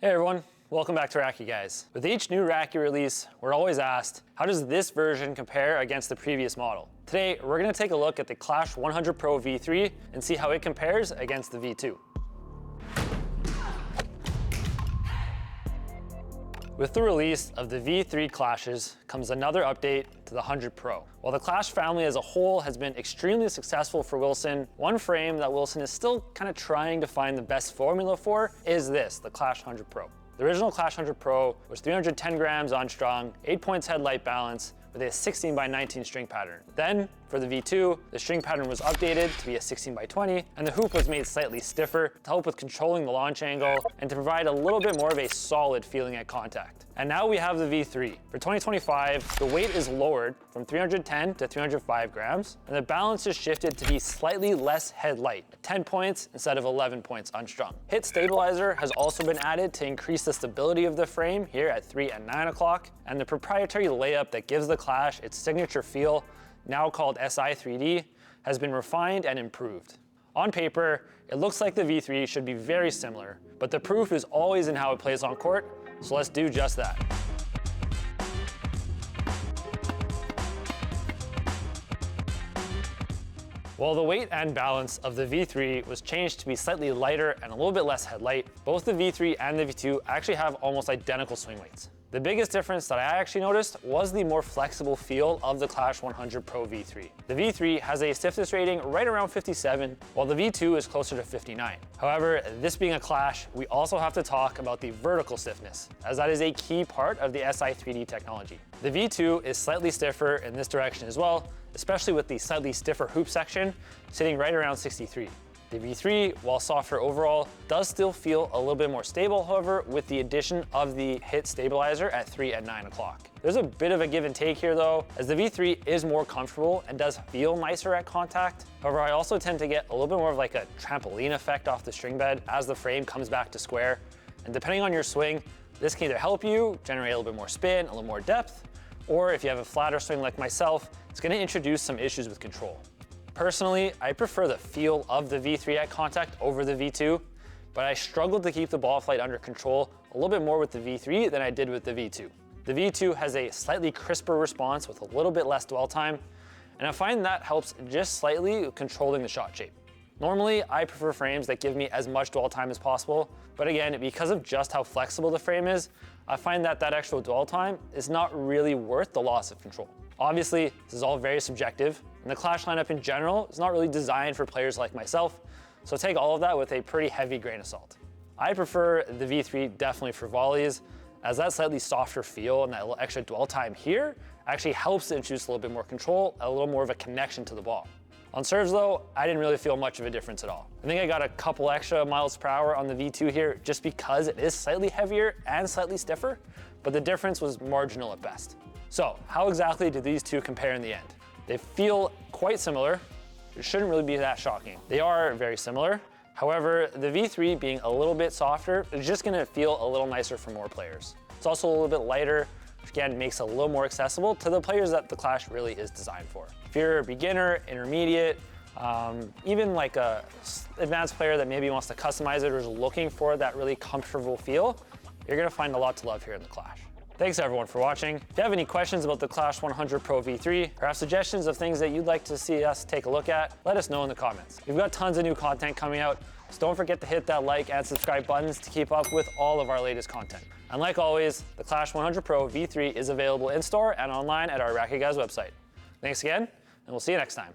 Hey everyone, welcome back to RacquetGuys. With each new racket release, we're always asked, how does this version compare against the previous model? Today, we're gonna take a look at the Clash 100 Pro V3 and see how it compares against the V2. With the release of the V3 Clashes comes another update to the 100 Pro. While the Clash family as a whole has been extremely successful for Wilson, one frame that Wilson is still kind of trying to find the best formula for is this, the Clash 100 Pro. The original Clash 100 Pro was 310 grams unstrung, 8 points head light balance, with a 16 by 19 string pattern. Then, for the V2, the string pattern was updated to be a 16 by 20, and the hoop was made slightly stiffer to help with controlling the launch angle and to provide a little bit more of a solid feeling at contact. And now we have the V3. For 2025, the weight is lowered from 310 to 305 grams, and the balance is shifted to be slightly less head light, 10 points instead of 11 points unstrung. Hit stabilizer has also been added to increase the stability of the frame here at 3 and 9 o'clock, and the proprietary layup that gives the Clash its signature feel, now called SI 3D, has been refined and improved. On paper, it looks like the V3 should be very similar, but the proof is always in how it plays on court, so let's do just that. While the weight and balance of the V3 was changed to be slightly lighter and a little bit less head light, both the V3 and the V2 actually have almost identical swing weights. The biggest difference that I actually noticed was the more flexible feel of the Clash 100 Pro V3. The V3 has a stiffness rating right around 57, while the V2 is closer to 59. However, this being a Clash, we also have to talk about the vertical stiffness, as that is a key part of the SI 3D technology. The V2 is slightly stiffer in this direction as well, especially with the slightly stiffer hoop section, sitting right around 63. The V3, while softer overall, does still feel a little bit more stable, however, with the addition of the hit stabilizer at 3 and 9 o'clock. There's a bit of a give and take here though, as the V3 is more comfortable and does feel nicer at contact. However, I also tend to get a little bit more of like a trampoline effect off the string bed as the frame comes back to square. And depending on your swing, this can either help you generate a little bit more spin, a little more depth, or if you have a flatter swing like myself, it's gonna introduce some issues with control. Personally, I prefer the feel of the V3 at contact over the V2, but I struggled to keep the ball flight under control a little bit more with the V3 than I did with the V2. The V2 has a slightly crisper response with a little bit less dwell time, and I find that helps just slightly controlling the shot shape. Normally, I prefer frames that give me as much dwell time as possible, but again, because of just how flexible the frame is, I find that that extra dwell time is not really worth the loss of control. Obviously, this is all very subjective, and the Clash lineup in general is not really designed for players like myself, so take all of that with a pretty heavy grain of salt. I prefer the V3 definitely for volleys, as that slightly softer feel and that little extra dwell time here actually helps to introduce a little bit more control, a little more of a connection to the ball. On serves though, I didn't really feel much of a difference at all. I think I got a couple extra miles per hour on the V2 here just because it is slightly heavier and slightly stiffer, but the difference was marginal at best. So how exactly do these two compare in the end? They feel quite similar. It shouldn't really be that shocking. They are very similar. However, the V3 being a little bit softer is just gonna feel a little nicer for more players. It's also a little bit lighter, which again makes it a little more accessible to the players that the Clash really is designed for. If you're a beginner, intermediate, even like a advanced player that maybe wants to customize it or is looking for that really comfortable feel, you're gonna find a lot to love here in the Clash. Thanks everyone for watching. If you have any questions about the Clash 100 Pro V3 or have suggestions of things that you'd like to see us take a look at, let us know in the comments. We've got tons of new content coming out, so don't forget to hit that like and subscribe buttons to keep up with all of our latest content. And like always, the Clash 100 Pro V3 is available in store and online at our RacquetGuys website. Thanks again, and we'll see you next time.